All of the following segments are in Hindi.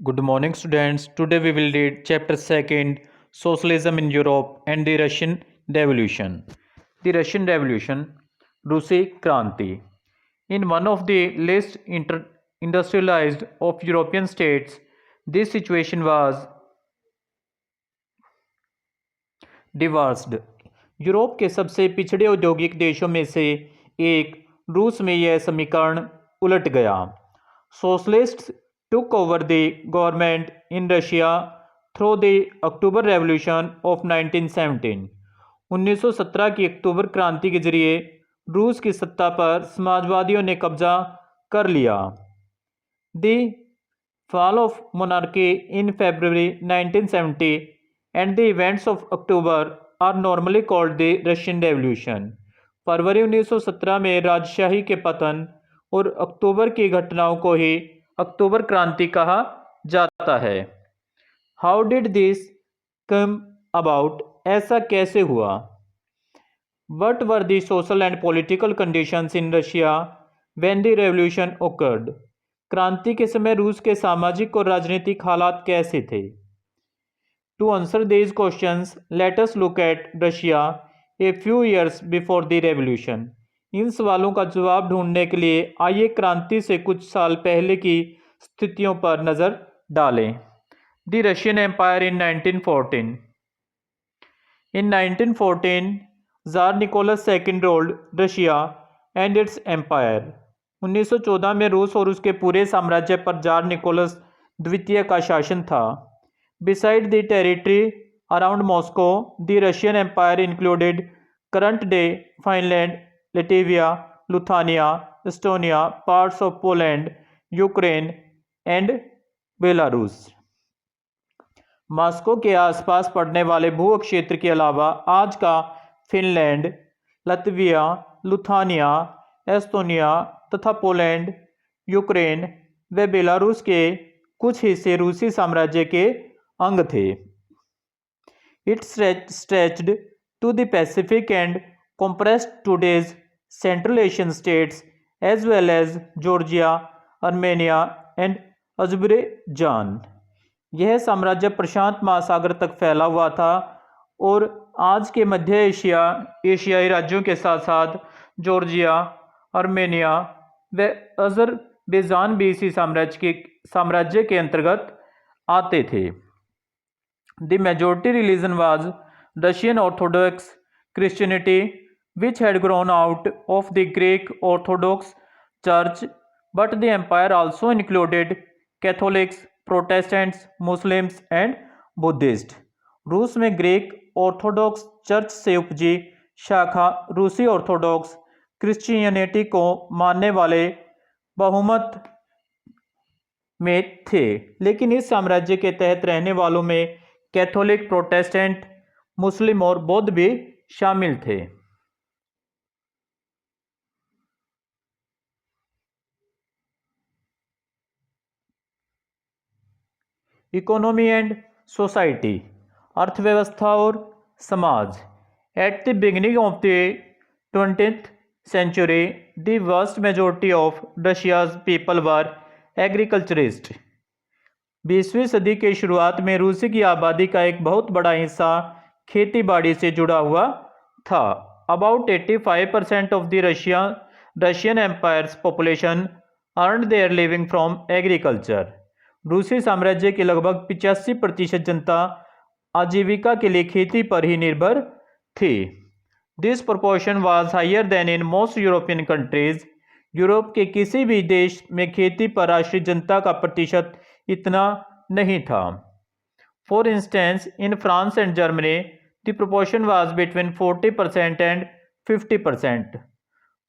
Good morning, students. Today we will read chapter 2, Socialism in Europe and the Russian Revolution. The Russian Revolution, Rusi Kranti. In one of the least industrialized of European states, this situation was devised. Europe के सबसे पिछड़े औद्योगिक देशों में से एक रूस में यह समीकरण उलट गया। Socialists took over the government in Russia through the October revolution of 1917। 1917 की अक्टूबर क्रांति के जरिए रूस की सत्ता पर समाजवादियों ने कब्जा कर लिया। The fall of monarchy in February 1970 and the events of October are normally called the Russian Revolution। फरवरी 1917 में राजशाही के पतन और अक्टूबर की घटनाओं को ही अक्टूबर क्रांति कहा जाता है। How did this come about? ऐसा कैसे हुआ? What were the social and political conditions in Russia when the revolution occurred? क्रांति के समय रूस के सामाजिक और राजनीतिक हालात कैसे थे? To answer these questions let us look at Russia a few years before the revolution. इन सवालों का जवाब ढूंढने के लिए आइए क्रांति से कुछ साल पहले की स्थितियों पर नज़र डालें। The Russian empire in 1914। In 1914 tsar Nicholas second ruled Russia and its empire. 1914 में रूस और उसके पूरे साम्राज्य पर जार निकोलस द्वितीय का शासन था। Beside the territory around Moscow the Russian empire included current day Finland, Lithuania, Lithuania, Estonia, parts of Poland, Ukraine and Belarus. Moscow के आसपास पड़ने वाले भू क्षेत्र के अलावा आज का फिनलैंड, लतविया, लुथानिया, एस्टोनिया तथा पोलैंड, यूक्रेन व बेलारूस के कुछ हिस्से रूसी साम्राज्य के अंग थे। It stretched to the Pacific and compressed today's Central Asian states as well as Georgia, Armenia and Azerbaijan। यह साम्राज्य प्रशांत महासागर तक फैला हुआ था और आज के मध्य एशियाई राज्यों के साथ साथ जॉर्जिया, आर्मेनिया व अजरबैजान भी इसी साम्राज्य के अंतर्गत आते थे। The majority religion was Russian Orthodox Christianity which had grown out of the Greek Orthodox Church, but the empire also included Catholics, Protestants, Muslims and Buddhists। रूस में ग्रीक ऑर्थोडॉक्स चर्च से उपजी शाखा रूसी ऑर्थोडॉक्स क्रिश्चियनिटी को मानने वाले बहुमत में थे, लेकिन इस साम्राज्य के तहत रहने वालों में कैथोलिक, प्रोटेस्टेंट, मुस्लिम और बौद्ध भी शामिल थे। इकोनॉमी एंड सोसाइटी, अर्थव्यवस्था और समाज। At the beginning of the 20th century the vast majority of Russia's people were agriculturist. 20वीं सदी के शुरुआत में रूसी की आबादी का एक बहुत बड़ा हिस्सा खेती बाड़ी से जुड़ा हुआ था। About 85% of the Russian empire's population earned their living from agriculture. रूसी साम्राज्य की लगभग 85% जनता आजीविका के लिए खेती पर ही निर्भर थी। This proportion was higher than in most European countries. Europe के किसी भी देश में खेती पर राष्ट्रीय जनता का प्रतिशत इतना नहीं था। For instance in France and Germany the proportion was between 40% and 50%।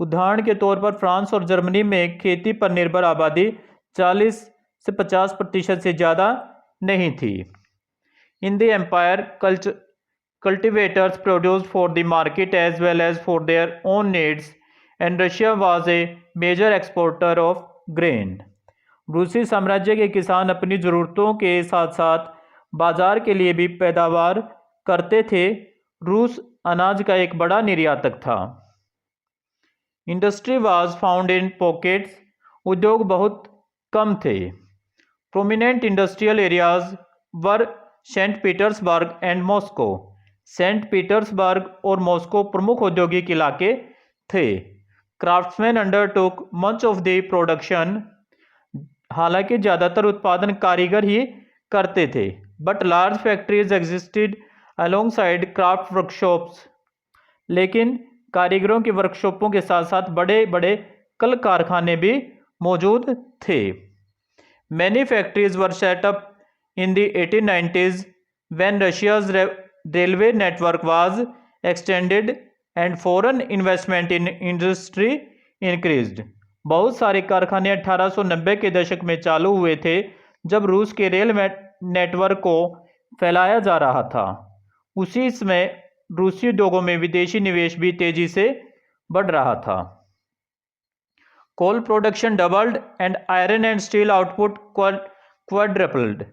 उदाहरण के तौर पर फ्रांस और जर्मनी में खेती पर निर्भर आबादी 40 से 50% से ज़्यादा नहीं थी। In the empire cultivators produced for the market as well as for their own needs and Russia was a major exporter of grain। रूसी साम्राज्य के किसान अपनी ज़रूरतों के साथ साथ बाजार के लिए भी पैदावार करते थे। रूस अनाज का एक बड़ा निर्यातक था। Industry was found in pockets. उद्योग बहुत कम थे। Prominent industrial areas were Saint Petersburg and Moscow. Saint Petersburg और मॉस्को प्रमुख औद्योगिक इलाके थे। Craftsmen undertook much of the production, हालांकि ज़्यादातर उत्पादन कारीगर ही करते थे। But large factories existed alongside craft workshops, लेकिन कारीगरों की वर्कशॉपों के साथ साथ बड़े बड़े कल कारखाने भी मौजूद थे। Many factories were set up in the 1890s when Russia's railway network was extended and foreign investment in industry increased। बहुत सारे कारखाने 1890 के दशक में चालू हुए थे जब रूस के रेल नेटवर्क को फैलाया जा रहा था। उसी समय रूसी उद्योगों में विदेशी निवेश भी तेजी से बढ़ रहा था। Coal production doubled and iron and steel output quadrupled.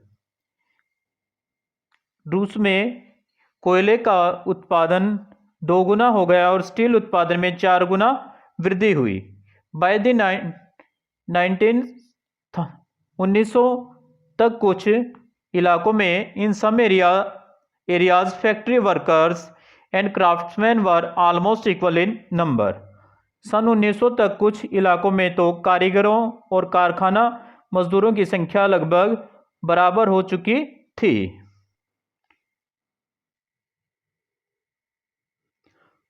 रूस में कोयले का उत्पादन 2 गुना हो गया और स्टील उत्पादन में 4 गुना वृद्धि हुई। बाय द 1900 तक कुछ इलाकों में in some areas factory workers and craftsmen were almost equal in number. सन 1900 तक कुछ इलाकों में तो कारीगरों और कारखाना मजदूरों की संख्या लगभग बराबर हो चुकी थी।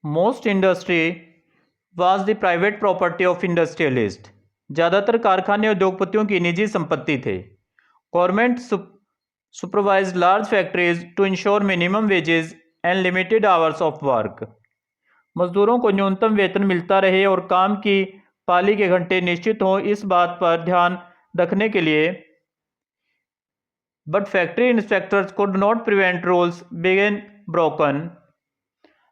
Most industry was the private property of industrialist. ज़्यादातर कारखाने उद्योगपतियों की निजी संपत्ति थे। Government supervise large factories to ensure minimum wages and limited hours of work. मजदूरों को न्यूनतम वेतन मिलता रहे और काम की पाली के घंटे निश्चित हों, इस बात पर ध्यान रखने के लिए। But factory inspectors could not prevent rules बिगेन ब्रोकन।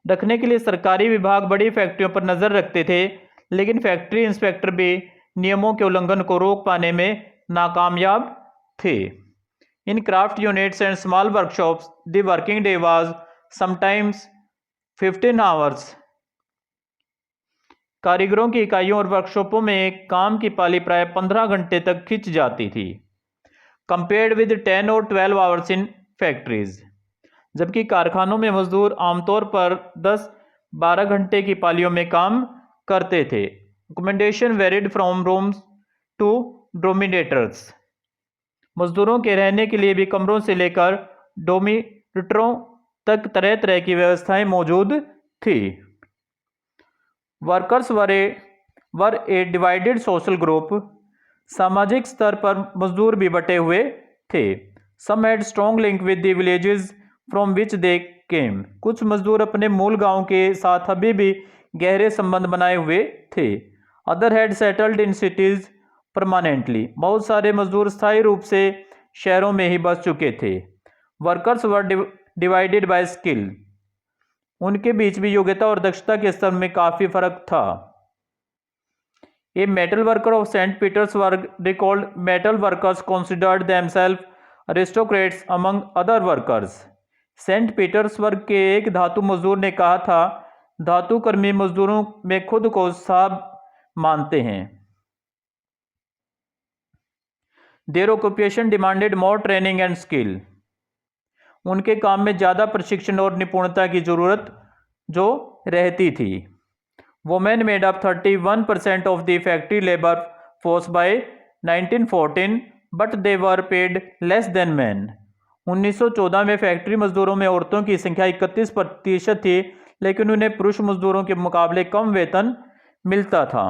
रखने के लिए सरकारी विभाग बड़ी फैक्ट्रियों पर नज़र रखते थे, लेकिन फैक्ट्री इंस्पेक्टर भी नियमों के उल्लंघन को रोक पाने में नाकामयाब थे। इन craft units and small workshops the working day was sometimes 15 hours. कारीगरों की इकाइयों और वर्कशॉपों में काम की पाली प्राय 15 घंटे तक खिंच जाती थी, कंपेयर्ड विद 10 और 12 आवर्स इन फैक्ट्रीज। जबकि कारखानों में मजदूर आमतौर पर 10-12 घंटे की पालियों में काम करते थे। Accommodation varied from rooms to dormitories. मजदूरों के रहने के लिए भी कमरों से लेकर डोमिनेटरों तक तरह तरह की व्यवस्थाएं मौजूद थी। Workers were a divided social group. सामाजिक स्तर पर मजदूर भी बटे हुए थे। Some had strong link with the villages from which they came. कुछ मजदूर अपने मूल गांव के साथ अभी भी गहरे संबंध बनाए हुए थे। Other had settled in cities permanently. बहुत सारे मजदूर स्थायी रूप से शहरों में ही बस चुके थे। Workers were divided by skill. उनके बीच भी योग्यता और दक्षता के स्तर में काफ़ी फर्क था। A metal worker of Saint Petersburg recalled metal workers considered themself aristocrats among other workers. Saint Petersburg के एक धातु मजदूर ने कहा था, धातु कर्मी मजदूरों में खुद को साहब मानते हैं। Their occupation demanded more training and skill. उनके काम में ज़्यादा प्रशिक्षण और निपुणता की जरूरत जो रहती थी। Women made up 31% of the factory labour force by 1914, but they were paid less than man. 1914 में फैक्ट्री मजदूरों में औरतों की संख्या 31% थी, लेकिन उन्हें पुरुष मजदूरों के मुकाबले कम वेतन मिलता था।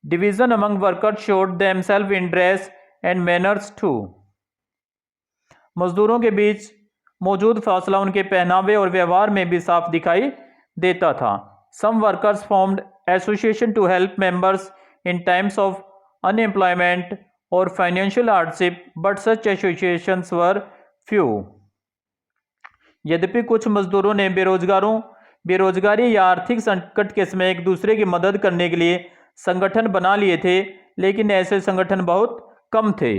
Division among workers showed themselves in dress and manners too. मजदूरों के बीच मौजूद फासला उनके पहनावे और व्यवहार में भी साफ दिखाई देता था। Some workers formed association to help members in times of unemployment और financial hardship, but such associations were few. यद्यपि कुछ मजदूरों ने बेरोजगारी या आर्थिक संकट के समय एक दूसरे की मदद करने के लिए संगठन बना लिए थे, लेकिन ऐसे संगठन बहुत कम थे।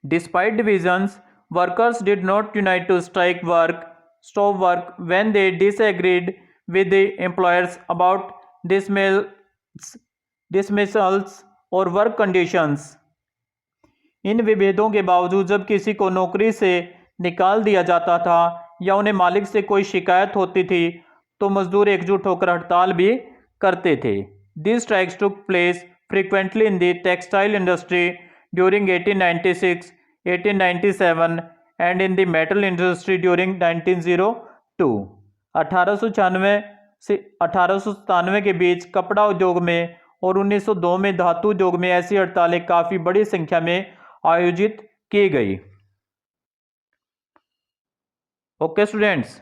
Despite divisions, workers did not unite to stop work when they disagreed with the employers about dismissals. Dismissals और वर्क कंडीशंस। इन विभेदों के बावजूद जब किसी को नौकरी से निकाल दिया जाता था या उन्हें मालिक से कोई शिकायत होती थी तो मजदूर एकजुट होकर हड़ताल भी करते थे। This strikes took place frequently in the textile industry during 1896, 1897 and in the metal industry during 1902। 1896 से 1897 के बीच कपड़ा उद्योग में और 1902 में धातु उद्योग में ऐसी हड़तालें काफ़ी बड़ी संख्या में आयोजित की गई। Okay students,